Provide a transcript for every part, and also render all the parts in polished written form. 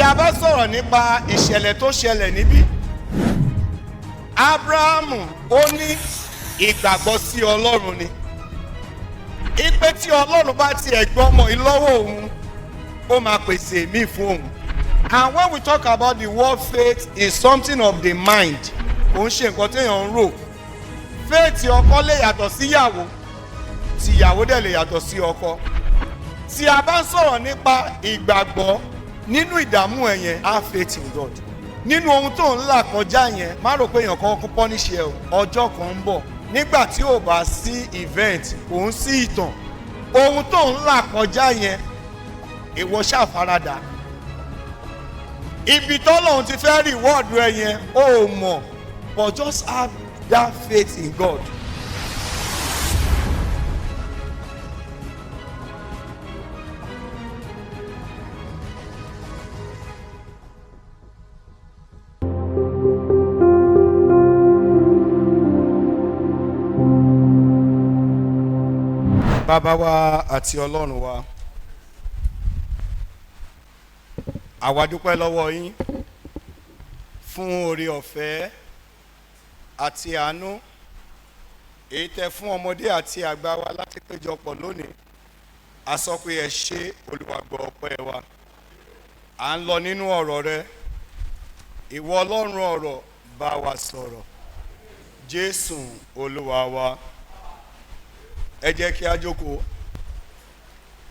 a bá sọ̀rọ̀ nípa ìṣẹ̀lẹ̀ tó ṣẹlẹ̀ níbí, Ábúráhámù ó ní ìgbàgbọ́ sí Ọlọ́run ni. Ipe tí Ọlọ́run bá ti ẹ̀gbọ́n ọmọ yìí lọ́wọ́ òun, ó máa pèsè mí fún òun. And when we talk about the word faith, is something of the mind. Kò ń ṣe nǹkan téèyàn ń rò. Faith ọkọ lè yàtọ̀ sí ìyàwó, tí ìyàwó dẹ̀ lè yàtọ̀ sí ọkọ. Tí a bá ń sọ̀rọ̀ nípa ìgbàgbọ́ nínú ìdààmú ẹ̀ yẹn, have faith in God. Nínú ohun tó ń là kọjá yẹn, má rò pé èèyàn kan kún punish ẹ o. Ọjọ́ kan ń bọ̀ nígbà tí ò bá sí event, kò ń sí ìtàn. Ohun tó ń là kọjá yẹn, ìwọ ṣàfaradà. Ibi tọ́lọ́run ti fẹ́ reward ẹ yẹn, ó mọ̀, but just have that faith in God. Bàbá wa àti Ọlọ́run wa, àwa dúpẹ́ lọ́wọ́ yín fún oore ọ̀fẹ́ àti àánú èyí tẹ́ fún ọmọdé àti àgbà wa láti péjọpọ̀ lónìí. A sọ pé ẹ ṣé, Olúwa gbọ́ ọpẹ́ wa. À ń lọ nínú ọ̀rọ̀ rẹ. Ìwọ Ọlọ́run ọ̀rọ̀ bá wa sọ̀rọ̀. Jésù Olúwa wa. Ẹ jẹ́ kí a jókòó.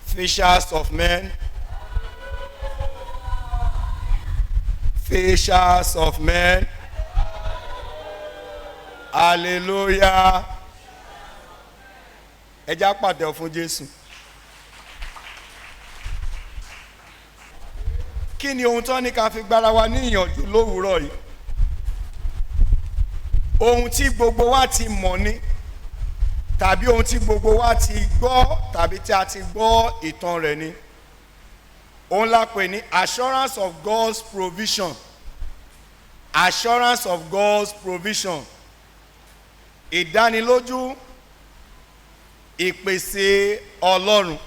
Fishers of men. Fishers of men. Hallelujah. Ẹ jẹ́ á pàtẹ́wọ́ fún Jésù. Kí ni ohun tó ní ká fi gbára wa ní ìyànjú lówùúrọ̀ yìí? Ohun tí gbogbo wa ti mọ̀ ni, tàbí ohun tí gbogbo wa ti gbọ́, tàbí tí a ti gbọ́ ìtàn rẹ̀ ni. Òun la pè ní assurance of God's provision. Assurance of God's provision. Ìdánilójú ìpèsè Ọlọ́run.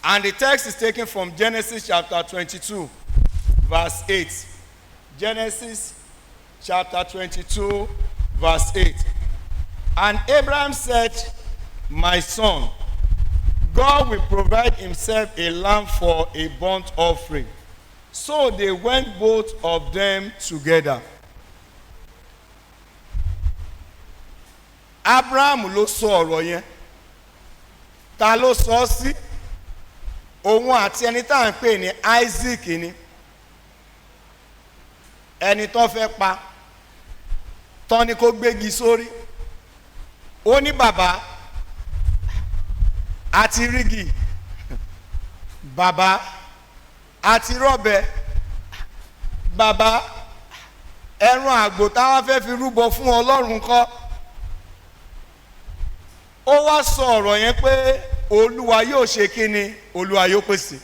And the text is taken from Genesis chapter 22, verse 8. Genesis chapter 22, verse 8. And Abraham said, "My son, God will provide himself a lamb for a burnt offering." So they went both of them together. Abraham ló sọ ọ̀rọ̀ yẹn. Ta ló sọ ọ́ sí? Òun àti ẹni tá à ń pè ní Isaac ni. Ẹni tó fẹ́ pa, tán ni kó gbégi sórí. Ó ní bàbá àti rígì, bàbá àti rọ́bẹ, bàbá ẹran àgbò táwa fẹ́ fi rúbọ fún Ọlọ́run kọ́. Ó wá sọ ọ̀rọ̀ yẹn pé Olúwa yóò ṣe kíni, Olúwa yóò pèsè.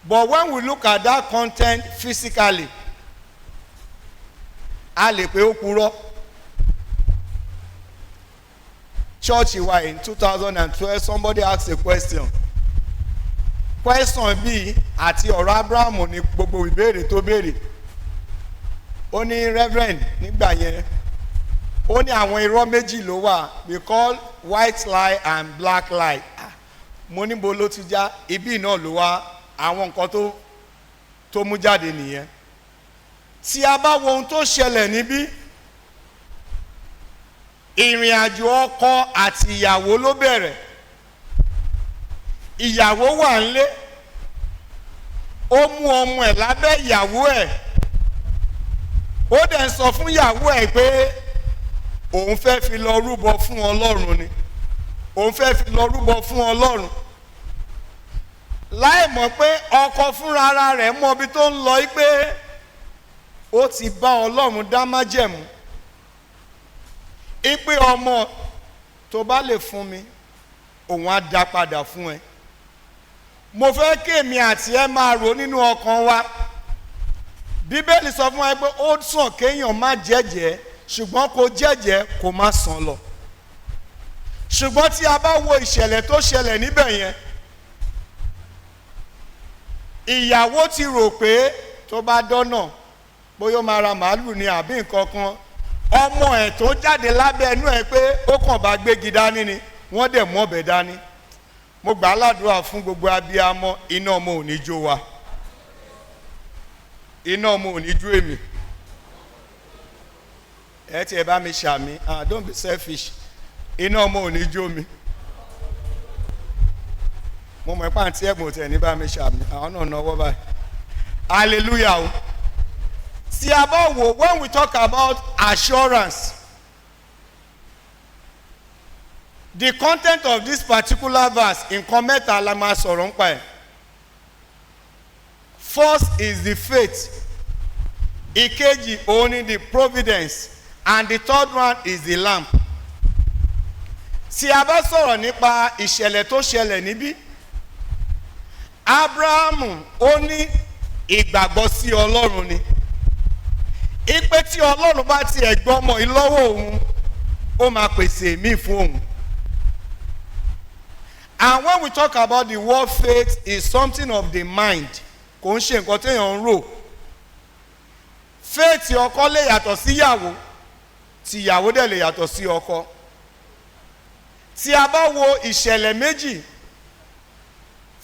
But when we look at that content physically, a lè pé ó purọ́. Church wa in 2012, somebody asked a question. Question bí àti ọ̀rọ̀ Abraham ní gbogbo ìbéèrè tó béèrè. Ó ní Reverend nígbà yẹn. Ó ní àwọn irọ́ méjì ló wà. We call white lie and black lie. Mo ní bo ló ti já, ibi náà ló wá, àwọn nǹkan tó mú jáde nìyẹn. Tí a bá wo ohun tó ṣẹlẹ̀ níbí, ìrìn àjò ọkọ àti ìyàwó ló bẹ̀rẹ̀. Ìyàwó wà nílé, ó mú ọmọ ẹ̀ lábẹ́ ìyàwó ẹ̀, ó dẹ̀ ń sọ fún ìyàwó ẹ̀ pé òun fẹ́ fi lọ rúbọ fún Ọlọ́run ni, òun fẹ́ fi lọ rúbọ fún Ọlọ́run, láì mọ̀ pé ọkọ fúnra ara rẹ̀ mọ ibi tó ń lọ yìí pé ó ti bá Ọlọ́run dá májẹ̀mú. Ipe ọmọ tó bá lè fún mi, òun á dá padà fún ẹ. Mo fẹ́ kí èmi àti ẹ máa rò nínú ọkàn wa. Bíbélì sọ fún wa pé ó sàn kéèyàn má jẹ́jẹ́, ṣùgbọ́n kó jẹ́jẹ́ kó má sàn lọ. Ṣùgbọ́n tí a bá wo ìṣẹ̀lẹ̀ tó ṣẹlẹ̀ níbẹ̀ yẹn, ìyàwó ti rò pé tó bá dọ́nà bóyá ó máa ra màálù ni àbí nǹkan kan, ọmọ ẹ̀ tó jáde lábẹ́ ẹnu ẹ̀ pé ó kàn bá gbégi dání ni wọ́n dẹ̀ mú ọ̀bẹ dání. Mo gbà á ládùúrà fún gbogbo abiyamọ, iná ọmọ ò ní jó wa, iná ọmọ ò ní jó èmi. Ẹ ti ẹ bá mi ṣàmì, don't be selfish, iná ọmọ ò ní jó mi. Mo mọ̀ ipá àti ẹ̀gbọ́n tẹ̀ ní bá mi ṣàmì, àwọn náà náwó báyìí. Hallelujah o. See about when we talk about assurance, the content of this particular verse in mẹ́ta la máa sọ̀rọ̀ nípa ẹ̀. First is the faith, ìkejì òun ni the providence, and the third one is the lamp. Tí a bá sọ̀rọ̀ nípa ìṣẹ̀lẹ̀ tó ṣẹlẹ̀ níbí, Abrahamu ó ní ìgbàgbọ́ sí Ọlọ́run ni. Ipe tí Ọlọ́run bá ti ẹ̀gbọ́n ọmọ yìí lọ́wọ́ òun, ó máa pèsè mí fún òun. And when we talk about the word faith, is something of the mind. Kò ń ṣe nǹkan téèyàn ń rò. Faith ọkọ lè yàtọ̀ sí ìyàwó, tí ìyàwó dẹ̀ lè yàtọ̀ sí ọkọ. Tí a bá wo ìṣẹ̀lẹ̀ méjì,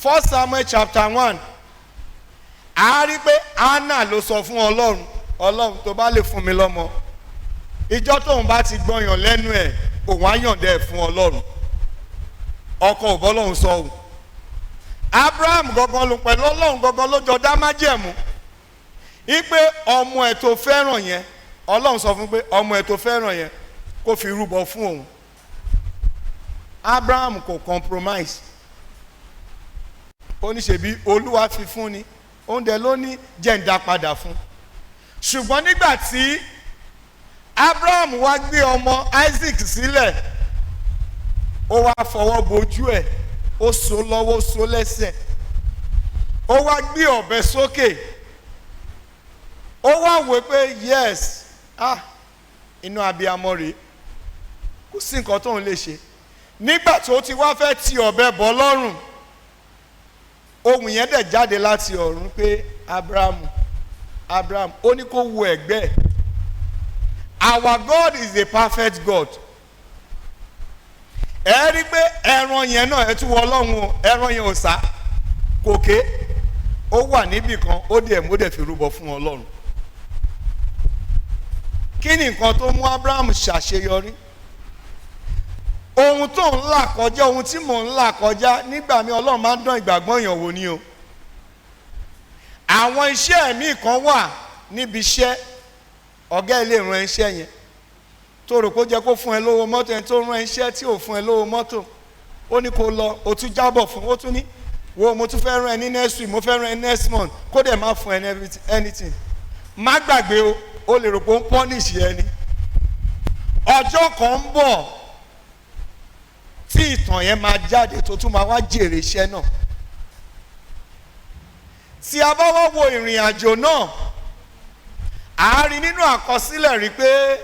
1 Samuel chapter 1, a rí pé Anna ló sọ fún Ọlọ́run, Ọlọ́run tó bá lè fún mi lọ́mọ, ìjọ́ tóun bá ti gbọ́yàn lẹ́nu ẹ̀, òun á yànjẹ́ ẹ̀ fún Ọlọ́run. Ọkọ ò bọ́lọ́run sọ òun. Abraham gangan ló pẹ̀lú Ọlọ́run gangan ló jọ dá májẹ̀mú. Ipe ọmọ ẹ̀ tó fẹ́ràn yẹn, Ọlọ́run sọ fún pé ọmọ ẹ̀ tó fẹ́ràn yẹn kó fi rúbọ fún òun. Abraham kò compromise. Ó ní ṣebí Olúwa fi fún ni, òun dẹ̀ ló ní jẹ́ǹdà padà fún. Ṣùgbọ́n nígbà tí Abraham wá gbé ọmọ Isaac sílẹ̀, ó wá fọwọ́ bojú ẹ̀, ó so lọ́wọ́, ó so lẹ́sẹ̀, ó wá gbé ọ̀bẹ sókè, ó wá wò pé yes, inú abiyamọ rèé, kò sí nǹkan tóun lè ṣe. Nígbà tó ti wá fẹ́ ti ọ̀bẹ bọ́ lọ́rùn, ohùn yẹn dẹ̀ jáde láti ọ̀run pé Abraham, ó ní kó wo ẹ̀gbẹ́. Our God is a perfect God. Ẹ rí pé ẹran yẹn náà ẹ tún wọ Ọlọ́run o, ẹran yẹn ò sá, kò ké, ó wà níbì kan, ó dẹ̀ fi rúbọ fún Ọlọ́run. Kí ni nǹkan tó mú Abraham ṣàṣeyọrí? Ohun tó ń là kọjá, ohun tí mò ń là kọjá, nígbà míì Ọlọ́run máa ń dán ìgbàgbọ́ èèyàn wò ni o. Àwọn iṣẹ́ míì kan wà níbi iṣẹ́, ọ̀gá ilé ìran iṣẹ́ yẹn tó rò kó jẹ́ kó fún ẹ lówó mọ́tò, ẹni tó rán iṣẹ́ tí ò fún ẹ lówó mọ́tò, ó ní kó lọ, ó tún jábọ̀ fún, ó tún ní wo mo tún fẹ́ rán ẹ ní next week, mo fẹ́ rán ẹ next month, kó dẹ̀ má fún ẹ anything. Má gbàgbé o lè rò pé ó ń punish ẹni. Ọjọ́ kan ń bọ̀ tí ìtàn yẹn máa jáde tó tún máa wá jèrè iṣẹ́ náà. Tí a bá wá wo ìrìn àjò náà, a rí nínú àkọsílẹ̀ rí pé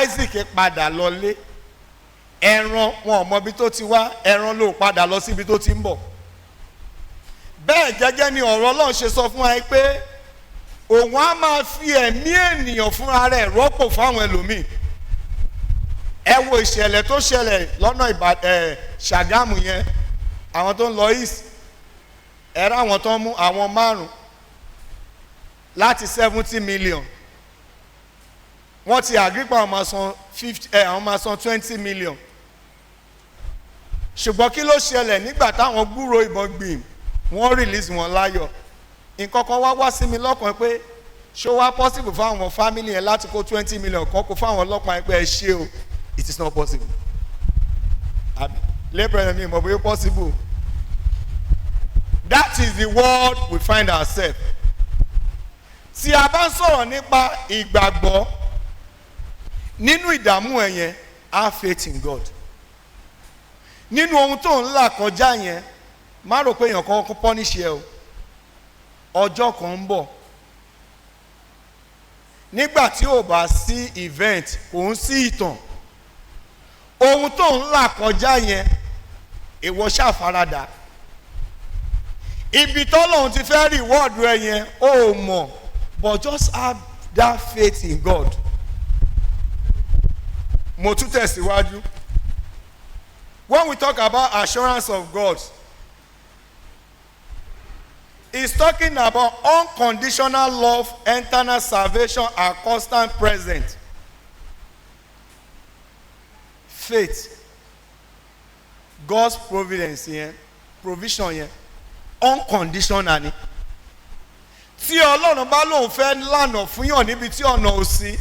Isaac padà lọlé, ẹran wọn ò mọ ibi tó ti wá, ẹran ló padà lọ síbi tó ti ń bọ̀. Bẹ́ẹ̀ gẹ́gẹ́ ni ọ̀rọ̀ Ọlọ́run ṣe sọ fún wa pé òun á máa fi ẹ̀mí ènìyàn fúnra rẹ̀ rọ́pò fáwọn ẹlòmíì. Ẹ wo ìṣẹ̀lẹ̀ tó ṣẹlẹ̀ lọ́nà Ṣàgámù yẹn, àwọn tó ń lọ east, ẹ rá àwọn tó ń mú àwọn 5 láti 70 million. Wọ́n ti àgírípà àwọn máa san 20 million. Ṣùgbọ́n kí ló ṣẹlẹ̀ nígbà táwọn gbúrò ìbọn gbìm, wọ́n release wọn láyọ̀. Nǹkan kan wá sí mi lọ́kàn pé ṣó wá possible fáwọn family yẹn láti kó 20 million kan kó fáwọn ọlọ́pàá pé ẹ ṣe o. It is not possible. Labour mi mọ̀ bóyá possible. That is the world we find ourselves. Tí a bá ń sọ̀rọ̀ nípa ìgbàgbọ́ nínú ìdààmú ẹ̀ yẹn, have faith in God. Nínú ohun tó ń là kọjá yẹn, má rò pé èèyàn kan kó punish ẹ o. Ọjọ́ kan ń bọ̀. Nígbà tí ò bá sí event, kò ń sí ìtàn. Ohun tó ń là kọjá yẹn, ìwọ ṣàfaradà. Ibi tọ́lọ́run ti fẹ́ reward ẹ yẹn ó mọ̀, but just have that faith in God. Mo tún tẹ̀síwájú. When we talk about assurance of God, it's talking about unconditional love, eternal salvation, and constant present. Faith, God's providence yẹn, provision yẹn, unconditional ni. Tí Ọlọ́run bá lóun fẹ́ lànà fún yàn níbi tí ọ̀nà ò sí,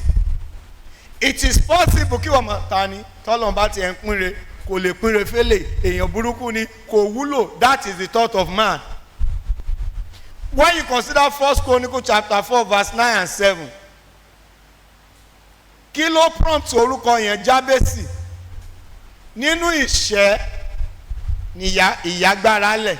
it is possible kí wọ́n máa ta ni tọ́lọ́run bá ti ẹ̀ ń pínre kò lè pínre fẹ́lẹ̀ èèyàn burúkú ni kò wúlò. That is the thought of man. When you consider 1 Chronicles chapter 4 verse 9 and 7, kí ló prompt orúkọ yẹn Jábésì? Nínú ìṣẹ́ ni ìyá gbára lẹ̀,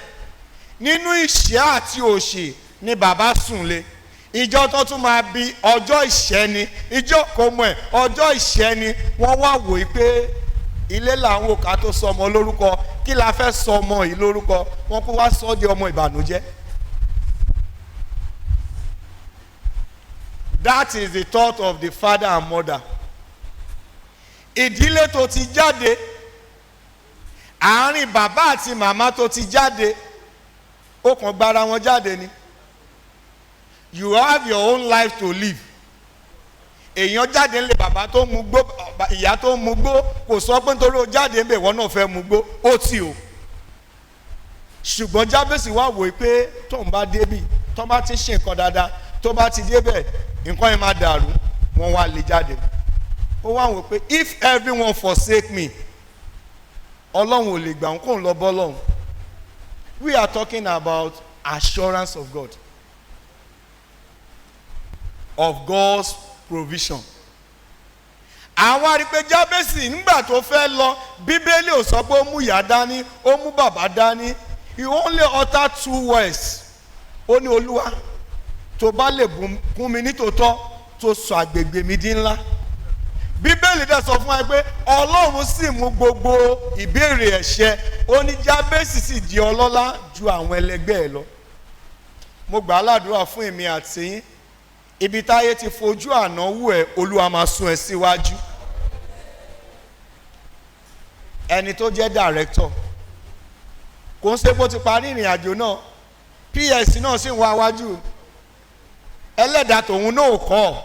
nínú ìṣẹ́ àti òṣì ni bàbá sùn lé. Ìjọ tó tún máa bí ọjọ́ ìṣẹ́ ni, ìjọ kò mọ̀ ẹ́ ọjọ́ ìṣẹ́ ni. Wọ́n wá wò ó pé ilé làwọn òkà tó sọ ọmọ lórúkọ, kí la fẹ́ sọ ọmọ yìí lórúkọ? Wọ́n kó wá sọ di ọmọ ìbànújẹ́. That is the thought of the father and mother. Ìdílé tó ti jáde, àárín bàbá àti màmá tó ti jáde, ó kàn gbára wọn jáde ni. You have your own life to live. Èèyàn jáde ńlẹ̀ bàbá tó mu gbó, ìyá tó mu gbó, kò sọ pé nítorí ó jáde ńbẹ̀ wọ́n náà fẹ́ mu gbó, ó tì o. Ṣùgbọ́n Jábésì wá wò pé tóun bá débì, tó bá ti ṣe nǹkan dáadáa, tó bá ti débẹ̀, nǹkan yẹn máa dàrú, wọ́n wá lè jáde. Ó wá wò pé if everyone forsake me, Ọlọ́run ò lè gbà ń kóun lọ bọ́ lọ́hùn. We are talking about assurance of God, of God's provision. Àwọn arípe Jábésì nígbà tó fẹ́ lọ, Bíbélì ò sọ pé ó mú ìyá dání, ó mú bàbá dání. He only uttered 2 words. Ó ní Olúwa tó bá lè kún mi nítòótọ́ tó sọ àgbègbè mi di ńlá. Bíbélì dẹ̀ sọ fún wa pé Ọlọ́run sì mú gbogbo ìbéèrè ẹ̀ṣẹ̀. Ó ní Jábésì sì di ọlọ́lá ju àwọn ẹlẹgbẹ́ ẹ̀ lọ. Mo gbà á ládùúrà fún èmi àti yín. Ibi táyé ti fojú àná wù ẹ́, Olúwa máa sún ẹ síwájú. Ẹni tó jẹ́ director kò ń ṣe bó ti parí ìrìn àjò náà, PS náà sì ń wá wájú. Ẹlẹ́dàá tòun náà kọ́.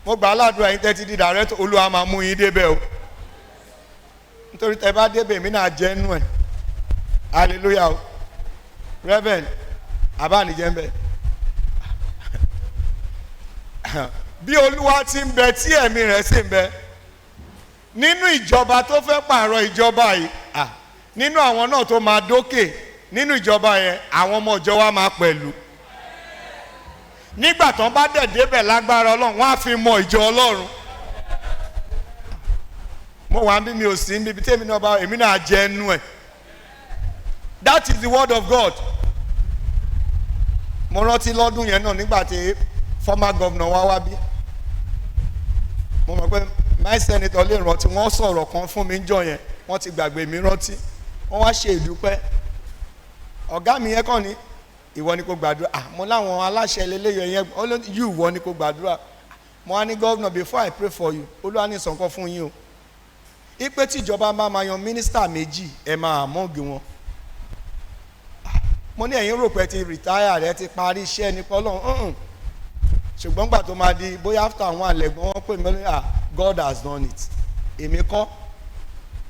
Mo gbà á ládùúrà yín tẹ́tí di director, Olúwa máa mú yín débẹ̀ o. Nítorí tẹ́ bá débẹ̀ mí náà jẹ́ nú ẹ̀. Hallelujah o. Reverend abánijẹ́ ń bẹ̀. Bí Olúwa ti ń bẹ tí ẹ̀mí rẹ̀ sì ń bẹ nínú ìjọba tó fẹ́ pààrọ̀ ìjọba yìí, nínú àwọn náà tó máa dókè nínú ìjọba yẹn, àwọn ọmọ ìjọ wa máa pẹ̀lú. Nígbà tán bá dẹ̀ débẹ̀ lágbára Ọlọ́run, wọ́n á fi mọ ìjọ Ọlọ́run. Mo wà bí mi ò sí níbi tí èmi náà bá èmi náà jẹ́ ẹnu ẹ̀. That is the word of God. Mo rántí lọ́dún yẹn náà nígbà tí former governor wá bí. Mo mọ̀ pé my senator lè rántí, wọ́n sọ̀rọ̀ kan fún mi níjọ́ yẹn, wọ́n ti gbàgbé mi rántí. Wọ́n wá ṣe ìdúpẹ́. Ọ̀gá mi yẹn kàn ní ìwọ ni kò gbàdúrà. Mo láwọn aláṣẹ eléyè yẹn, you ìwọ ni kò gbàdúrà. Mo wá ní governor, before I pray for you, Olúwa ní ìsọ̀kan fún yín o. Ipe tí ìjọba máa yan mínísítà méjì, ẹ máa àmọ́gi wọn. Mo ní ẹ̀yin rò pé ti retire rẹ ti parí iṣẹ́ nípa Ọlọ́run. Ṣùgbọ́n gbà tó máa di bóyá after àwọn àlẹ́gbọ́n wọn pè mí lórí God has done it. Èmi kọ́,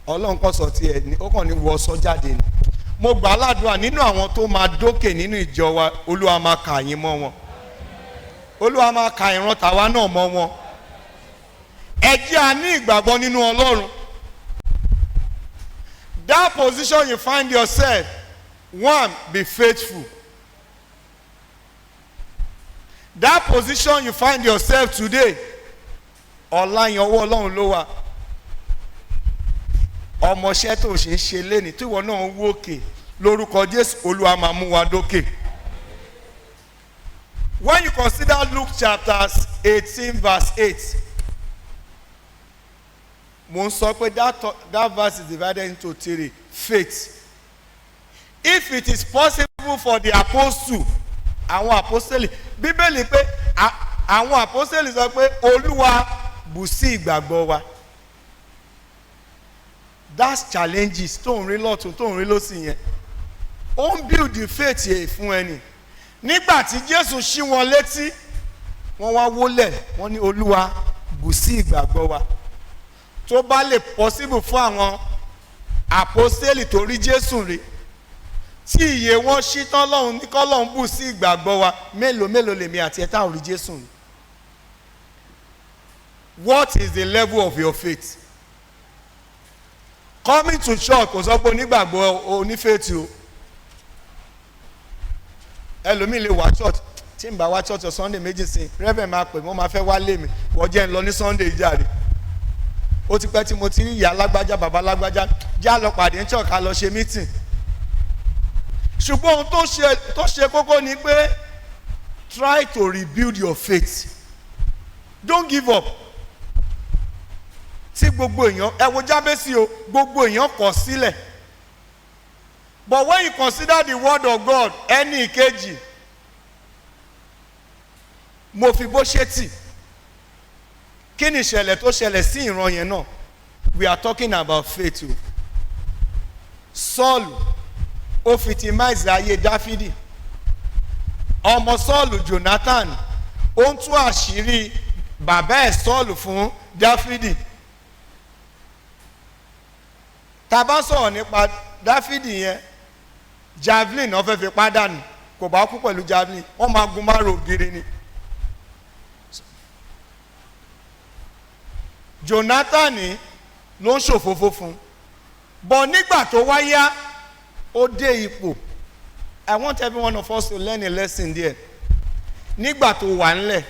Ọlọ́run kọ́ sọ tiẹ̀ ní, ó kàn ní wọ sọ jáde ni. Mo gbà á ládùúrà nínú àwọn tó máa dókè nínú ìjọ wa, Olúwa máa kà yín mọ́ wọn. Olúwa máa ka ìran tàwa náà mọ́ wọn. Ẹ jẹ́ a ní ìgbàgbọ́ nínú Ọlọ́run. That position you find yourself, one, be faithful. That position you find yourself today, ọ̀la yẹn ọwọ́ Ọlọ́run ló wà. Ọmọọṣẹ́ tó ṣe ń ṣe léni tí ìwọ náà ń wó òkè lórúkọ Jésù, Olúwa máa mú wa dókè. When you consider Luke chapter 18 verse 8, mo ń sọ pé that verse is divided into 3. Faith. If it is possible possible for the apostle. Àwọn apostoli Bíbélì pé àwọn apostoli sọ pé Olúwa bù sí ìgbàgbọ́ wa. That's challenges tó ń rí lọ́tún tó ń rí lọ́sì yẹn. Ó ń build the faith yẹn fún ẹni. Nígbà tí Jésù ṣí wọn létí, wọ́n wá wólẹ̀, wọ́n ní Olúwa bù sí ìgbàgbọ́ wa. Tó bá lè possible fún àwọn apostoli tó rí Jésù rí, tí ìyè wọn ṣí tán lọ́hùn ní kọ́lọ́hùn bù sí ìgbàgbọ́ wa, mélòó lèmi àti ẹ̀ta ò rí Jésù rí. What is the level of your faith? Coming to church kò sọ pé onígbàgbọ́ onífẹ̀ẹ́tì o. Ẹlòmíì lè wá church tí n bá wá church Sunday méjì sí Reverend máa pè mọ́ máa fẹ́ wá lé mi wọ́n jẹ́ ń lọ ní Sunday jáde. Ó ti pẹ́ tí mo ti rí ìyá lágbájá bàbá lágbájá já lọ pàdé ní church ká lọ ṣe meeting. Ṣùgbọ́n ohun tó ṣe kókó ni pé try to rebuild your faith. Don't give up. Tí gbogbo èèyàn ẹ wo Jábésì o, gbogbo èèyàn kọ̀ sílẹ̀. But when you consider the word of God, ẹni ìkejì Mèfíbóṣẹ́tì, kí ni ìṣẹ̀lẹ̀ tó ṣẹlẹ̀ sí ìran yẹn náà? We are talking about faith o. Sọ́ọ̀lù ó fìtìmáìsì ayé Dáfídì. Ọmọ Sọ́ọ̀lù Jonathan ó ń tú àṣírí bàbá ẹ̀ Sọ́ọ̀lù fún Dáfídì. Tá bá sọ̀rọ̀ nípa Dáfídì yẹn, javelin náà fẹ́ fi pàdánù, kò bá kú pẹ̀lú javelin, wọ́n máa gun márùn ògiri ni. Jonathan ló ń ṣòfófó fún, bọ̀ nígbà tó wáyá ó dé ipò. I want every one of us to learn a lesson there. Nígbà tó wà ńlẹ̀,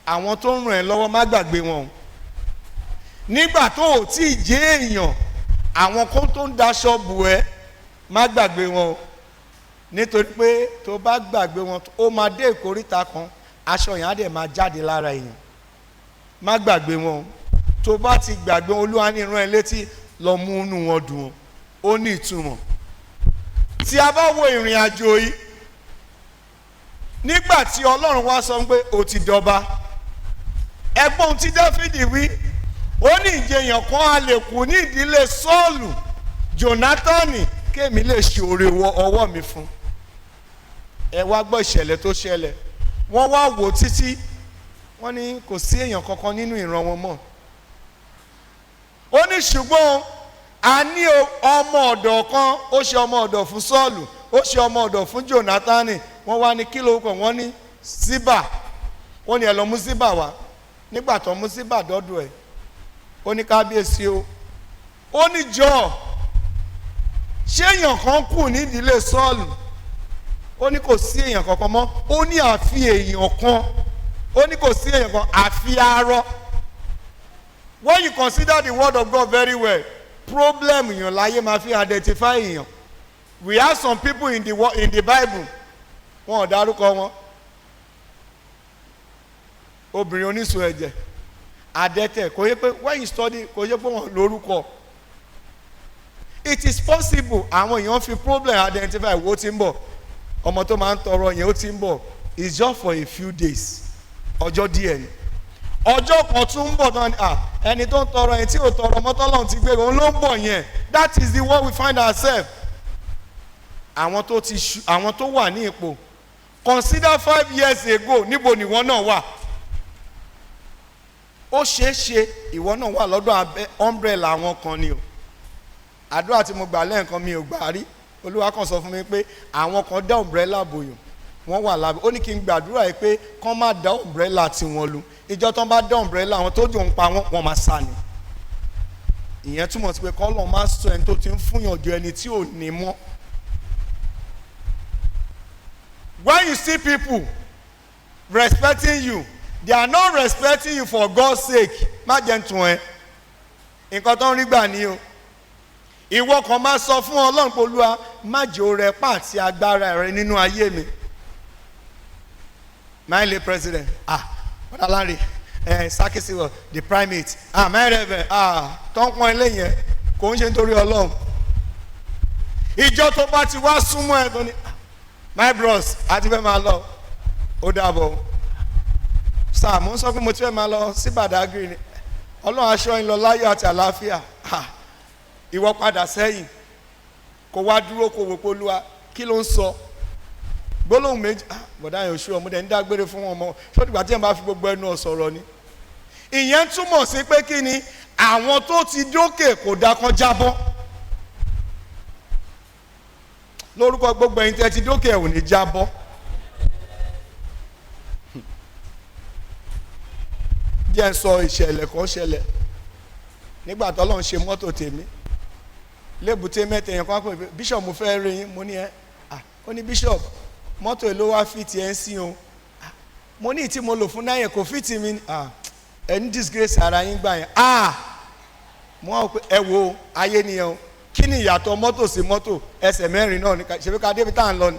àwọn tó ń ràn ẹ́ lọ́wọ́ má gbàgbé wọn. Nígbà tó ò tí ì jẹ́ èèyàn, àwọn kan tó ń daṣọ bù ẹ́ má gbàgbé wọn. Nítorí pé tó bá gbàgbé wọn, ó máa dé ìkóríta kan, aṣọ yẹn á dẹ̀ máa jáde lára èèyàn. Má gbàgbé wọn. Tó bá ti gbàgbé wọn, Olúwa ní rán ẹ létí lọ mú inú wọn dùn. Ó ní ìtumọ̀. Tí a bá wo ìrìn àjò yìí, nígbà tí Ọlọ́run wá sọ pé ó ti dọba, ẹgbọ́n tí Dáfídì wí, ó ní ìjẹyàn kan a lè kú ní ìdílé Sọ́ọ̀lù Jónátánì kémi lè ṣe oore ọwọ́ mi fún. Ẹ wá gbọ́ ìṣẹ̀lẹ̀ tó ṣẹlẹ̀. Wọ́n wá wò títí, wọ́n ní kò sí èèyàn kankan nínú ìran wọn mọ́. Ó ní ṣùgbọ́n a ní ọmọ ọ̀dọ̀ kan, ó ṣe ọmọ ọ̀dọ̀ fún Sọ́ọ̀lù, ó ṣe ọmọ ọ̀dọ̀ fún Jónátánì. Wọ́n wá ní kí lórúkọ, wọ́n ní Síbà. Wọ́n ní ẹ lọ mú Síbà wá. Nígbà tó mú Síbà dọ́dọ̀ ẹ̀, ó ní kábíyèsí o. Ó ní jọ̀ọ́, ṣé èèyàn kan kù ní ìdílé Sọ́ọ̀lù? Ó ní kò sí èèyàn kankan mọ́. Ó ní àfi èèyàn kan. Ó ní kò sí èèyàn kan àfi arọ. When you consider the word of God very well, problem èèyàn láyé máa fi identify èèyàn. We have some people in the Bible, wọn ò dárúkọ wọn. Obìnrin onísun ẹ̀jẹ̀, adẹ́tẹ̀, kò yẹ pé when you study kò yẹ pé wọn lórúkọ. It is possible àwọn èèyàn fi problem identify wo ti ń bọ̀. Ọmọ tó máa ń tọrọ yẹn ó ti ń bọ̀. It's just for a few days. Ọjọ́ díẹ̀ ni. Ọjọ́ kan tún ń bọ̀ náà ẹni tó ń tọrọ yẹn tí ò tọrọ mọ́tọ́lọ́hún ti gbé òun ló ń bọ̀ yẹn. That is the way we find ourselves. Àwọn tó wà ní ipò. Consider 5 years ago níbo ni ìwọ náà wà. Ó ṣeé ṣe ìwọ náà wà lọ́dọ̀ umbrella àwọn kan ni o. Àdúrà tí mo gbà lẹ́ẹ̀kan mi ò gbà rí. Olúwa kan sọ fún mi pé àwọn kan dá umbrella bòyàn, wọ́n wà lábẹ́. Ó ní kí n gbàdúrà yìí pé kán má dá umbrella tiwọn lu. Ìjọ tán bá dá umbrella àwọn tó jò ń pa wọ́n máa sá ni. Ìyẹn túmọ̀ sí pé kọ́lọ̀ máa sọ ẹni tó ti ń fúnyàn ju ẹni tí ò ní mọ́. When you see people respecting you, they are not respecting you for God's sake. Má jẹ́ ń tún ẹ. Nǹkan tó ń rí gbà ní o. Ìwọ kan máa sọ fún Ọlọ́run pé Olúwa má jẹ́ ó rẹ pa àti agbára rẹ nínú ayé mi. My late president, Bọ́dà Láńrè, Sákìsì the primate, my reverend, tó ń pọ́n ilé yẹn kò ń ṣe nítorí Ọlọ́run. Ìjọ tó bá ti wá súnmọ́ ẹ tó ní my bros àti fẹ́ máa lọ ó dàbọ̀ sáà mo ń sọ pé mo ti fẹ́ máa lọ sí Badagry ni ọlọ́run aṣọ yín lọ láyọ̀ àti àlàáfíà ìwọ padà sẹ́yìn kò wá dúró kò wò pé Olúwa kí ló ń sọ gbólóhùn méjì bọ̀dá yẹn oṣù ọmọdé ń dágbére fún wọn mọ́ sọ́dìgbà tí yẹn bá fi gbogbo ẹnu ọ̀sọ̀rọ̀ ni ìyẹn túmọ̀ sí pé kí ni àwọn tó ti dókè kò dá kan jábọ́ lórúkọ gbogbo ẹ̀yin tẹ́ ti dókè ò ní jábọ́ jẹ́ ń sọ ìṣẹ̀lẹ̀ kan ṣẹlẹ̀ nígbà tó lọ́n ṣe mọ́tò tèmi lébùté mẹ́tẹ̀ yẹn kan pé bishop mo fẹ́ rí yín mo ní ó ní bishop mọ́tò èlò wá fìtì ẹ̀ ń sí o mo ní ìtí mo lò fún náà yẹn kò fìtì mi ẹ̀ ń disgrace ara yín gbà yẹn mo wá pé ẹ wo ayé nìyẹn o kí ni ìyàtọ̀ mọ́tò sí mọ́tò ẹsẹ̀ mẹ́rin náà ní ṣe fi ká débi tá à ń lọ ni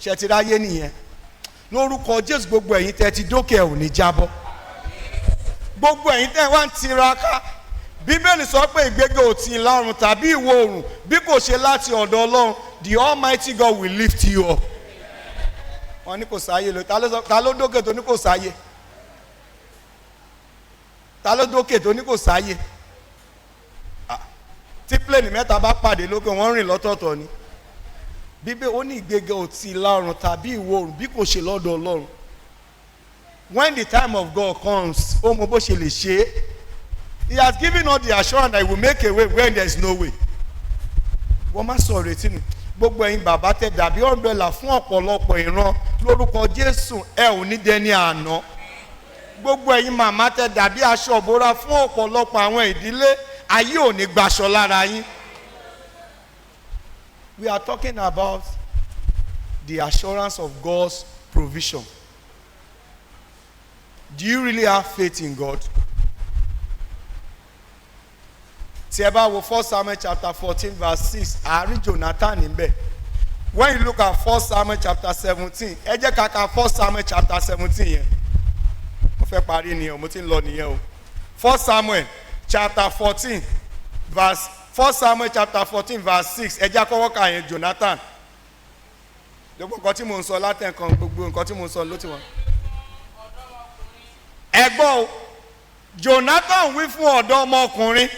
ṣe ti ráyé nìyẹn lórúkọ Jésù gbogbo ẹ̀yin tẹ́ ti dókè ò ní jábọ́ gbogbo ẹ̀yin tẹ́ wá ń tiraka bíbélì sọ pé ìgbéga ò ti ìlà oòrùn tàbí ìwọ̀ oòrùn bí kò ṣe láti ọ̀dọ̀ Ọlọ́run the Almighty God will lift you up wọ́n ní kò sáyé lọ ta ló dókè tó ní kò sáyé ta ló dókè tó ní kò sáyé tí plane mẹ́ta bá pàdé lókè wọ́n rìn lọ́tọ̀ọ̀tọ̀ ni bíbélì ó ní ìgbéga ò ti ìlà oòrùn tàbí ìwọ̀ oòrùn bí kò ṣe lọ́dọ̀ Ọlọ́run when the time of God comes ó mọ bó ṣe lè ṣe é he has given us the assurance that he will make a way when there is no way wọ́n má sọ retí ni gbogbo ẹ̀yin bàbá tẹ dàbí umbrella fún ọ̀pọ̀lọpọ̀ ìran lórúkọ Jésù ẹ ò ní dẹni àná gbogbo ẹ̀yin màmá tẹ dàbí aṣọ ìbora fún ọ̀pọ̀lọpọ̀ àwọn ìdílé ayé ò ní gbaṣọ lára yín we are talking about the assurance of God's provision. Do you really have faith in God? Tí ẹ bá wo 1 Samuel chapter 14 verse 6 àárín Jonathan níbẹ̀. When you look at 1 Samuel chapter 17 ẹ jẹ́ ká ka 1 Samuel chapter 17 yẹn. Mo fẹ́ parí nìyẹn o, mo ti ń lọ nìyẹn o. 1 Samuel chapter 14 verse 1 Samuel chapter 14 verse 6 ẹ jẹ́ kọ́kọ́ kà yẹn Jonathan. Gbogbo nǹkan tí mo ń sọ látẹ̀kan gbogbo nǹkan tí mo ń sọ ló ti wọ́n. Ẹ gbọ́ o Jonathan wí fún ọ̀dọ́ ọmọkùnrin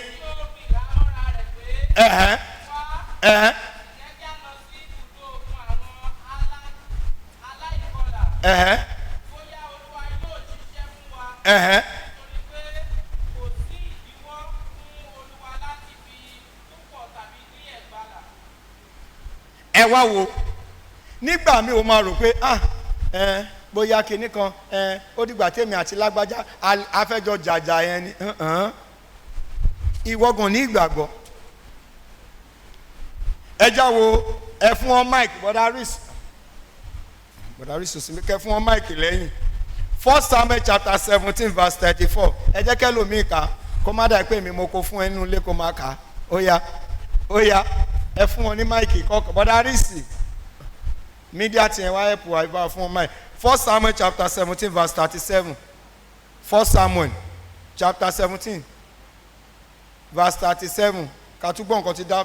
ẹ wá wo nígbà mi ò máa rò pé bóyá kinní kan ó dìgbà tèmi àti lágbájá afẹ́jọ jàjà yẹn ni ìwọ́gùn ní ìgbàgbọ́ ẹjá wo ẹ fún wọn mike bọ́dá rísù sí mi kẹ fún wọn mike lẹ́yìn 1 Samuel chapter 17 verse 34 ẹ jẹ́ kẹ́ lómi kà kó má dà pé mi mo kó fún ẹnu ilé kó má kà ó yá ẹ fún wọn ní mike kọ́kọ́ bọ́dá rísì media tiẹ̀ wá ẹ̀pù àìbá fún wọn mike 1 Samuel chapter 17 verse 37 1 Samuel chapter 17 verse 37 kàtúgbọ̀n nǹkan ti dá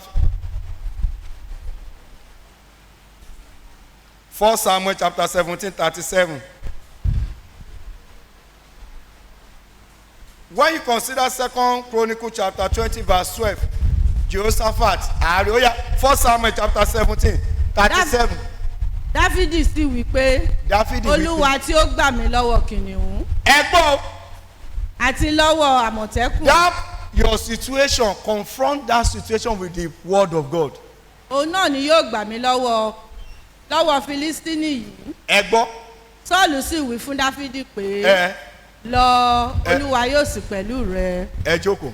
1 Samuel chapter 17 37 when you consider 2 Chronicle chapter 20 verse 12 Jehoshaphat ààrẹ ó yá 1 Samuel chapter 17 37. Dáfídì sì wí pé Olúwa tí ó gbà mí lọ́wọ́ kìnìún. Ẹ gbọ́. Àti lọ́wọ́ àmọ̀tẹ́kùn. That your situation, confront that situation with the word of God. Òun náà ni yóò gbà mí lọ́wọ́ Filistini yìí. Ẹ gbọ́. Sọ́ọ̀lù sì wí fún Dáfídì pé lọ Olúwa yóò sì pẹ̀lú rẹ. Ẹ jókòó.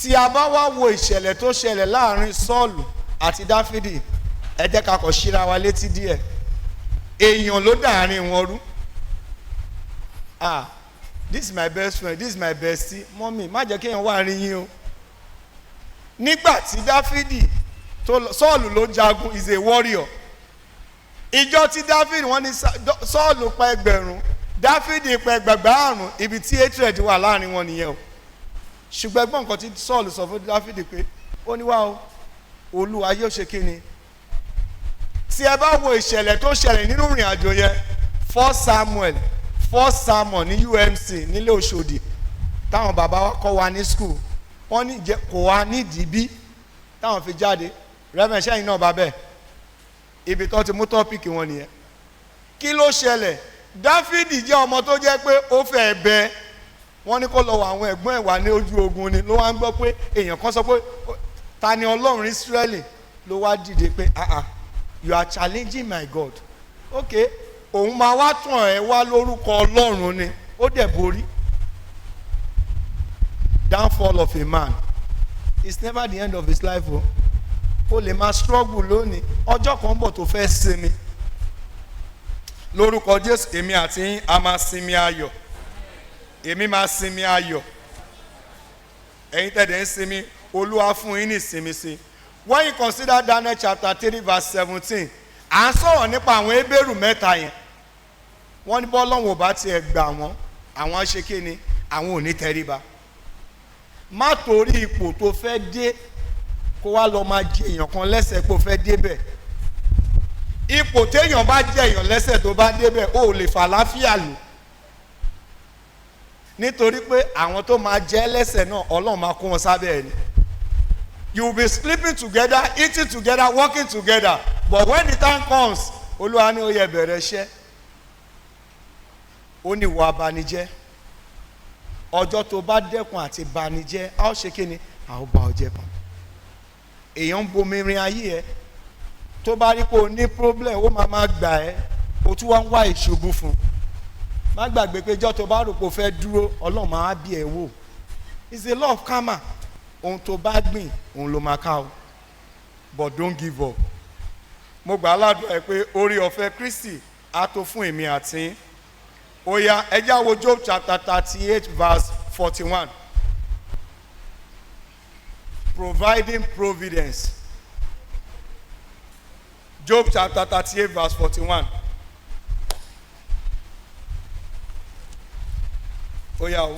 Tí a bá wá wo ìṣẹ̀lẹ̀ tó ṣẹlẹ̀ láàrin Sọ́ọ̀lù àti Dáfídì ẹ jẹ́ ká kọ́ síra wa létí díẹ̀ èèyàn ló dàárín wọn rú this is my best friend this is my bestie mọ́mì má jẹ́ kéèyàn wà rí yín o nígbà tí Dáfídì Sọ́ọ̀lù ló jagun is a warrior ìjọ tí Dáfídì wọ́n ní Sọ́ọ̀lù pa ẹgbẹ̀rún Dáfídì pa ẹgbẹ̀gbàrún ibi tí hatred wà láàrin wọn nìyẹn o ṣùgbọ́n ẹgbọ́n nǹkan tí Sọ́ọ̀lù sọ fún Dáfídì pé ó ní wá o Olúwa yóò ṣe kíni tí ẹ bá wo ìṣẹ̀lẹ̀ tó ṣẹlẹ̀ nínú ìrìn àjò yẹn 1 Samuel ní UMC nílé Òṣòdì táwọn bàbá wa kọ́ wa ní school wọ́n ní kò wá nídìí bí táwọn fi jáde rẹ́mẹ̀ sẹ́yìn náà bá bẹ́ẹ̀ ibi tó ti mú tọ́pìkì wọn nìyẹn. Kí ló ṣẹlẹ̀? Dáfídì jẹ́ ọmọ tó jẹ́ pé ó fẹ́ bẹ wọ́n ní kó lọ wọ àwọn ẹ̀gbọ́n ẹ̀ wá ní ojú ogun ni ló wá ń gbọ́ pé èèyàn kan sọ pé ta ni Ọlọ́run Ísírẹ́lì ló wá dìde pé you are challenging my God. Okay, òun máa wá tàn ẹ́ wá lórúkọ Ọlọ́run ni ó dẹ̀ borí. Downfall of a man is never the end of his life o lè máa struggle lónìí ọjọ́ kan bọ̀ tó fẹ́ sinmi lórúkọ Jésù. Èmi àti yín a máa sinmi ayọ̀, èmi máa sinmi ayọ̀, ẹ̀yin tẹ̀dẹ̀ ń sinmi Olúwa fún yín ní ìsinmi sí. When you consider Daniel chapter 3 verse 17 à ń sọ̀rọ̀ nípa àwọn Hébérù mẹ́ta yẹn wọ́n ní bọ́lọ́hun ò bá tiẹ̀ gbà wọ́n àwọn ṣe kí ni àwọn ò ní tẹríba. Má torí ipò tó fẹ́ dé kó wá lọ máa jẹ èèyàn kan lẹ́sẹ̀ pé ó fẹ́ débẹ̀. Ipò téèyàn bá jẹ èèyàn lẹ́sẹ̀ tó bá débẹ̀ ó lè fà láfíà lò nítorí pé àwọn tó máa jẹ lẹ́sẹ̀ náà Ọlọ́run máa kó wọn sábẹ́ ẹ̀ ni. You will be sleeping together, eating together, working together, but when the time comes Olúwa ní ó yẹ bẹ̀rẹ̀ iṣẹ́ ó ní ìwà abanijẹ́. Ọjọ́ tó bá dẹ́kun àti banijẹ́ a ó ṣe kí ni a ó bá ọ jẹ́ kan. Èèyàn ń bomi rin ayé ẹ tó bá rí pé o ní problem ó máa gbà ẹ́ o tún wá ń wá ìṣubú fún. Má gbàgbé pé ọjọ́ tó bá rò pé o fẹ́ dúró Ọlọ́run máa bí ẹ wò. It's a law of karma. Ohun tó bá gbìn òun ló máa ká o, but don't give up. Mo gbà aládùn ẹ pé orí ọ̀fẹ́ Kristi á tó fún èmi àti ó yá ẹ já wo Job chapter 38 verse 41. Providing providence. Job chapter 38 verse 41. Ó yá o.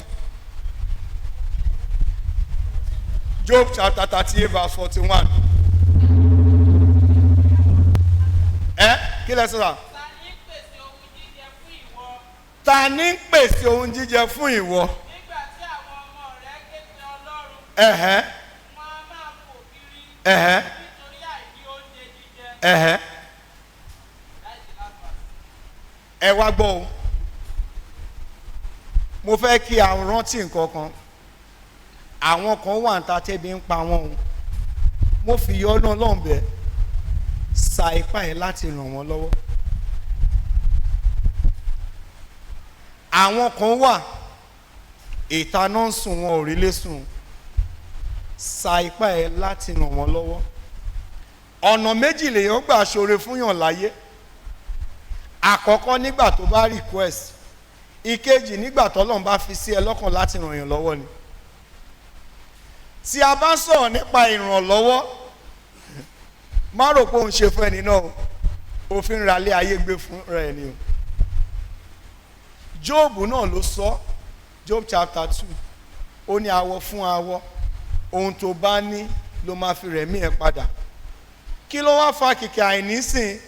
Job chapter 38 verse 41. Kí lẹ sọ sà? Ta ní ń pèsè ohun jíjẹ fún ìwọ? Nígbà tí àwọn ọmọ rẹ̀ ké pe Ọlọ́run. Wọ́n á máa fò kiri. Nítorí àìní oúnjẹ jíjẹ. Ẹ wá gbọ́ o. Mo fẹ́ kí a rántí nǹkan kan. Àwọn kan wà níta tẹ́bi ń pa wọ́n o. Mo fi yọ ọ́nà Ọlọ́run bẹ̀ sa ipá ẹ̀ láti ràn wọ́n lọ́wọ́. Àwọn kan wà ìta náà ń sùn wọn ò rí lé sùn sa ipá ẹ̀ láti ràn wọ́n lọ́wọ́. Ọ̀nà méjì lèèyàn gbà ṣoore fúnyàn láyé. Àkọ́kọ́ nígbà tó bá request, ìkejì nígbà tọ́lọ́run bá fi sí ẹ lọ́kàn láti ràn yàn lọ́wọ́ ni. Tí a bá sọ̀rọ̀ nípa ìrànlọ́wọ́ má rò pé òun ṣe fún ẹni náà òfin ra lé ayé gbé fún rẹ̀ ni o. Job náà ló sọ Job chapter 2 ó ní awọ fún awọ ohun tó bá ní ló máa fi rẹ̀mí ẹ̀ padà. Kí ló wá fa kìkì àìnísìn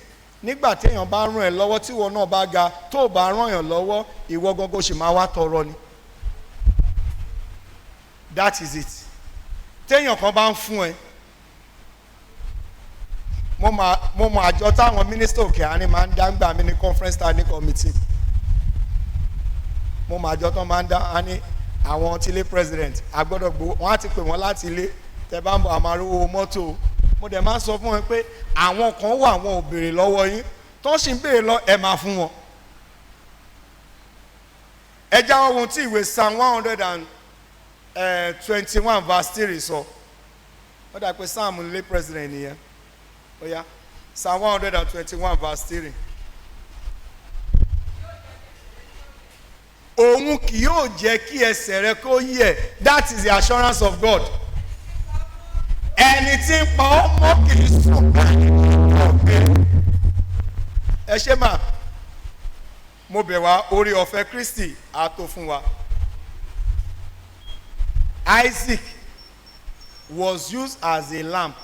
nígbà téèyàn bá ràn ẹ́ lọ́wọ́ tí ìwọ náà bá ga tó bá ràn yàn lọ́wọ́ ìwọ gangan sì máa wá tọrọ ni. That is it. Téèyàn kan bá ń fún ẹ mo mọ àjọ táwọn mínísítà Oke-Arin máa ń dá gbà mí ní conference standing committee. Mo mọ àjọ tó máa ń dá á ní àwọn tílé president agbọ́dọ̀ gbowó wọ́n á ti pè wọ́n láti ilé tẹ́ bá ń bọ̀ àmàrówó mọ́tò. Mo dẹ̀ máa ń sọ fún wọn pé àwọn kan wà wọn ò béèrè lọ́wọ́ yín tó sì ń béèrè lọ ẹ máa fún wọn. Ẹ jáwọ́ ohun tí ìwé Psalm 121 verse 3 sọ. Ó dà pé Psalm ilé president nìyẹn. Ó yá Psalm 121 verse 3. Òun kì yóò jẹ́ kí ẹsẹ̀ rẹ kó yẹ̀. That is the assurance of God. Ẹni tí ń pa ọmọ kì í sùn ọ̀gbẹ́. Ẹ ṣé mà mo bẹ̀ wá orí ọ̀fẹ́ Kristi á tó fún wa. Isaac was used as a lamp.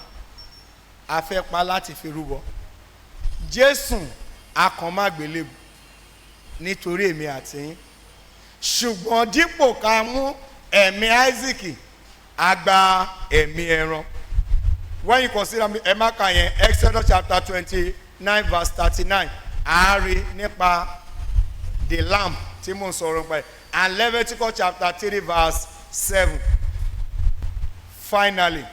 A fẹ́ pa láti fi rúbọ. Jésù akànmágbélébù nítorí èmi àti yín ṣùgbọ́n dípò ká mú ẹ̀mí Isaac àgbà ẹ̀mí ẹran. When you consider ẹ má kà yẹn Exodus chapter 29 verse 39 àárí nípa the lamb tí mo ń sọ̀rọ̀ pa ẹ̀, and Leviticus chapter 3 verse 7. Finally,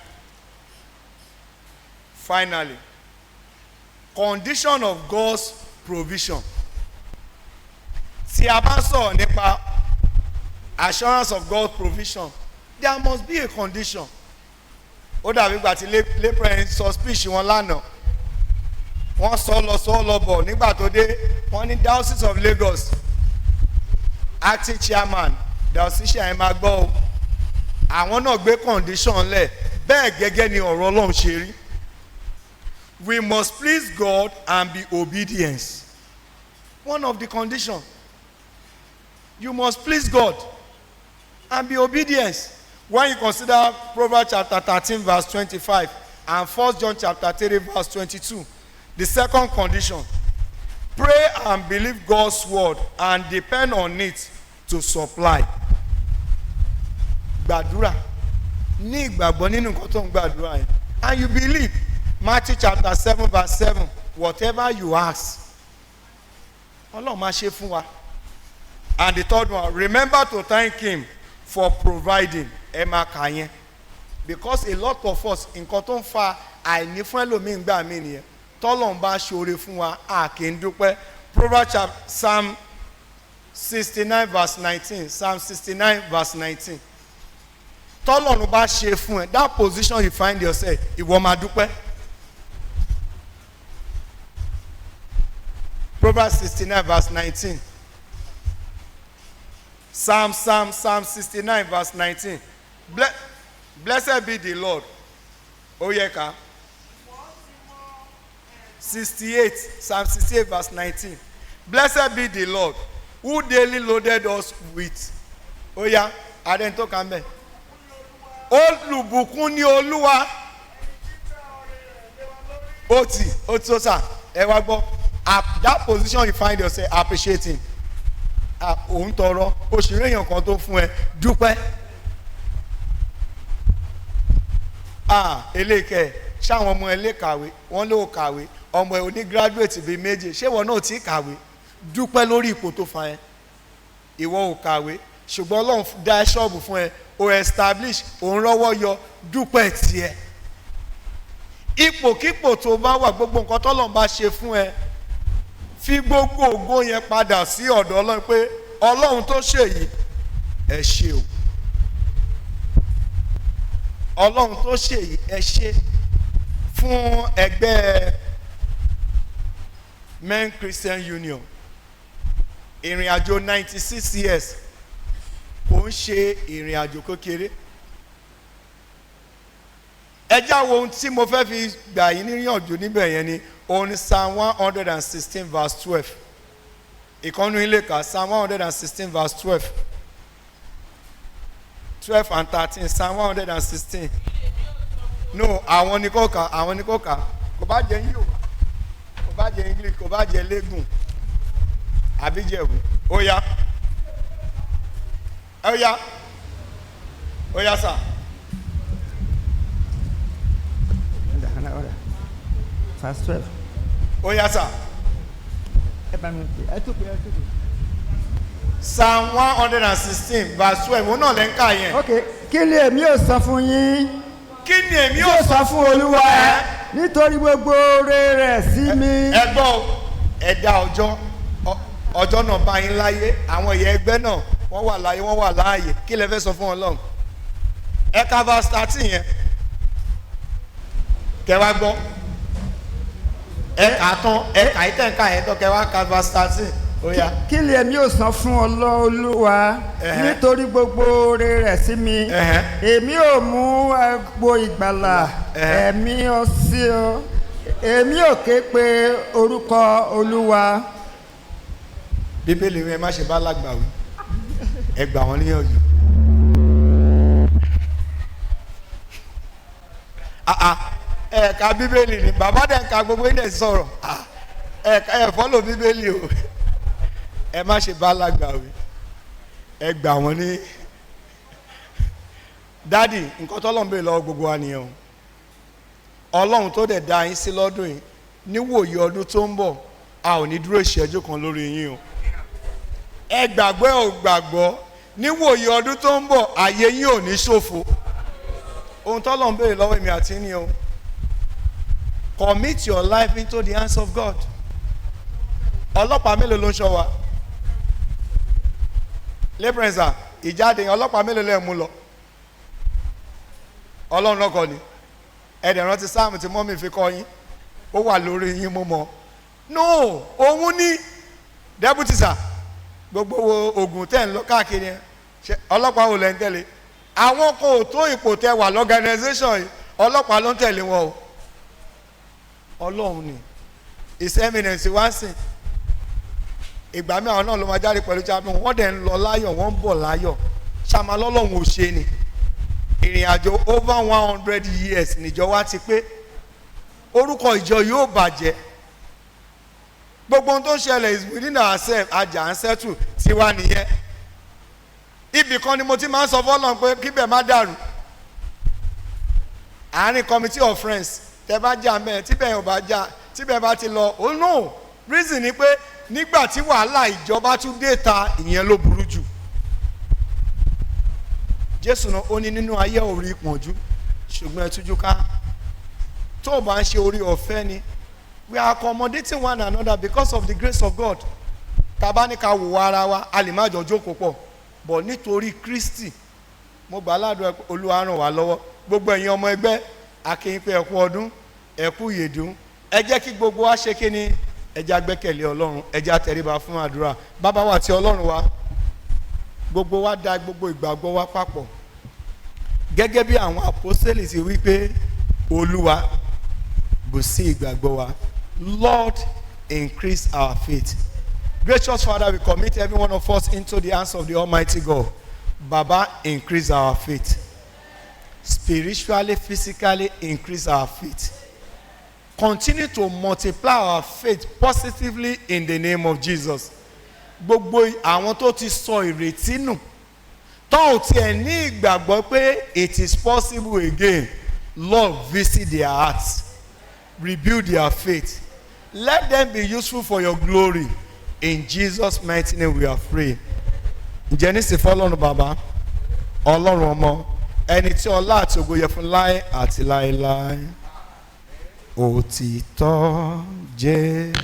condition of God's provision. Tí a bá sọ̀rọ̀ nípa assurance of God's provision, there must be a condition. Ó dàbí ìgbà tí lepre sọ speech wọn lánàá, wọ́n sọ lọ bọ̀ nígbà tó dé wọ́n ní Diocese of Lagos acting chairman diocese ẹ̀ máa gbọ́ o, àwọn náà gbé condition lẹ̀ bẹ́ẹ̀ gẹ́gẹ́ ni ọ̀rọ̀ Ọlọ́run ṣe rí. We must please God and be obedient. One of the conditions, you must please God and be obedient. When you consider Proverbs chapter 13 verse 25 and 1 John chapter 3 verse 22, the second condition, pray and believe God's word and depend on it to supply. Gbàdúrà ní ìgbàgbọ́ nínú nǹkan tó ń gbàdúrà yẹn, and you believe. Matthew chapter 7 verse 7, whatever you ask, Ọlọ́run máa ṣe fún wa. And the third one, remember to thank him for providing. Ẹ máa kà yẹn, because a lot of us nǹkan tó ń fa àìní fún ẹlòmíín gbà mí nìyẹn. Tọ́lọ́run bá ṣoore fún wa a kì í dúpẹ́. Proverbs Psalm 69 verse 19, Psalm 69 verse 19. Tọ́lọ́run bá ṣe fún ẹ, that position you find yourself, ìwọ máa dúpẹ́. Proverbs 69 verse 19. Psalm 69 verse 19. Blessed be the Lord. Oyeka. 68. Psalm 68 verse 19. Blessed be the Lord who daily loaded us with. Oya, Adento Kambe. Olùbùkún ni Olúwa. Oti osa. Ẹ wá gbọ́. At that position you find yourself, appreciating. Òun tọrọ, òṣèré èèyàn kan tó fún ẹ, dúpẹ́. Eléèkẹ́, ṣáwọn ọmọ ẹ lè kàwé, wọ́n ló kàwé, ọmọ ẹ oní graduate bíi méje, ṣé ìwọ náà ti kàwé? Dúpẹ́ lórí ipò tó fa ẹ. Ìwọ ò kàwé, ṣùgbọ́n Ọlọ́run dá ṣọ́ọ̀bù fún ẹ, o establish, òun rọ́wọ́ yọ, dúpẹ́ tiẹ̀. Ipòkípò tó bá wà, gbogbo nǹkan tọ́lọ́run bá ṣe fún ẹ, fi gbogbo ògo yẹn padà sí ọ̀dọ̀ Ọlọ́run pé Ọlọ́run tó ṣe yìí ẹ ṣé o. Ọlọ́run tó ṣe yìí ẹ ṣé. Fún ẹgbẹ́ Men Christian Union, ìrìn àjò 96 years kò ń ṣe ìrìn àjò kékeré. Ẹ já wo ohun tí mo fẹ́ fi gbà yín níyànjú níbẹ̀ yẹn ni òun Psalm 116 verse 12. Ìkànnì ilé kà Psalm 116 verse 12. 12 and 13, Psalm 116. No, àwọn ni kò kà, kò bá jẹ́ Yorùbá, kò bá jẹ́ English, kò bá jẹ́ Lẹ́gùn, àbí Jẹ̀bú. Ó yá sà. Verse 12. Ó yá sà. Psalm 116 verse 12. Òun náà lẹ́ ń kà yẹn. Okay, kí ni èmi ò sọ fún yín? Kí ni èmi ò sọ fún Olúwa nítorí gbogbo oore rẹ̀ sí mi? Ẹ gbọ́ ẹ̀dá ọjọ́ náà bá yín láyé, àwọn ẹ̀yà ẹgbẹ́ náà wọ́n wà láyé, wọ́n wà láàyè. Kí lẹ fẹ́ sọ fún Ọlọ́run? Ẹ ká verse 13 yẹn. Kẹ́ wá gbọ́. Ẹ̀ka tán, ẹ̀ka ìtẹ̀ǹkà yẹn tán, kẹ́ wá ka verse 13. Ó yá. Kí ni èmi ò san fún Olúwa nítorí gbogbo oore rẹ̀ sí mi? Èmi ò mú agbo ìgbàlà ẹ̀mí ọ sí ọ. Èmi ò ké pe orúkọ Olúwa. Bíbélì rẹ̀ má ṣe bá lágbà wí. Ẹ gbà wọ́n níyànjú. Ẹ̀ka Bíbélì ni bàbá dẹ̀ ka gbogbo ilẹ̀ sọ̀rọ̀. ẹ follow bíbélì o ẹ má ṣe bá lágbàwí ẹ gbà wọ́n ní dádì nǹkan tọ́lọ́run béèrè lọ́wọ́ gbogbo wa nìyẹn o ọlọ́run tó dẹ̀ dá yín sí lọ́dún yìí níwòye ọdún tó ń bọ̀ a ò ní dúró ìṣẹ́jú kan lórí yín o ẹ gbàgbọ́ ò gbàgbọ́ níwòye ọdún tó ń bọ̀ ayé yín ò ní ṣòfò ohun tọ́lọ́run béèrè lọ́wọ́ èmi àti ní o commit your life into the hands of God ọlọ́pàá mélòó ló ń ṣọ́ wa lẹ́pẹ̀rẹ̀nsà ìjáde ọlọ́pàá mélòó lẹ́ẹ̀ mú lọ ọlọ́run lọ́kọ ni ẹ̀dẹ̀ rántí sáàmù tí mọ́mì fi kọ́ yín ó wà lórí yín mú mọ́ no òun ní deputy sir gbogbo oògùn tẹ̀ ń lọ káàkiri yẹn ọlọ́pàá ò lẹ́ ń tẹ̀lé àwọn kò tó ipò tẹ wà lọ́gànization yìí ọlọ́pàá ló ń tẹ̀lé wọn o ọlọ́run ni his eminence wá sìn ìgbà mi àwọn náà ló máa jáde pẹ̀lú chaplain wọ́n dẹ̀ ń lọ láyọ̀ wọ́n ń bọ̀ láyọ̀ ṣàmà lọ́lọ́run ò ṣe ni ìrìn àjò over 100 years níjọ wa ti pé orúkọ ìjọ yóò bàjẹ́ gbogbo ohun tó ń ṣẹlẹ̀ is within ourselves ajá ń settle tiwa nìyẹn ibì kan ni mo ti máa ń sọ fọ́lọ́n pé kíbẹ̀ má dàrú àárín committee of friends tẹ bá jà mẹ́ẹ̀ tíbẹ̀ yóò bá jà tíbẹ̀ bá ti lọ oh no reason ni pé nígbà tí wàhálà ìjọba tún dé ta ìyẹn ló burú jù Jésù náà ó ní nínú ayé orí ìpọ́njú ṣùgbọ́n ẹ tújú ká tó o bá ń ṣe orí ọ̀fẹ́ ni we are accommodating one another because of the grace of God tàbá ní ká wò ara wa a lè má jọ jókòó pọ̀ bọ̀ nítorí Kristi mo gbà ládùúgbò Olúwa ràn wá lọ́wọ́ gbogbo ẹ̀yin ọmọ ẹgbẹ́ akínyìn pé ẹ kú ọdún ẹ kú ìyèdún ẹ jẹ́ kí gbogbo wa ṣe kí ni ẹ jẹ́ agbẹ́kẹ̀lé Ọlọ́run ẹ jẹ́ àtẹríba fún àdúrà bàbá wa àti Ọlọ́run wa gbogbo wa dá gbogbo ìgbàgbọ́ wa papọ̀ gẹ́gẹ́ bí àwọn àpọ́sítélì ti wí pé Olúwa bù sí ìgbàgbọ́ wa Lord increase our faith. Gracious Father, we commit every one of us into the hands of the Almighty God. Baba, increase our faith. Spiritually, physically, increase our faith. Continue to multiply our faith positively in the name of Jesus. Gbogbo àwọn tó ti sọ ìrètí nù tó ò tiẹ̀ ní ìgbàgbọ́ pé it is possible again, Lord, visit their hearts, rebuild their faith. Let them be useful for your glory. In Jesus' mighty name we are free. Ǹjẹ́ ní sèfọ́ Ọlọ́run bàbá, Ọlọ́run ọmọ, ẹni tí ọlá àti ògo yẹ fún láé àti láéláé. Òtítọ́ jẹ́.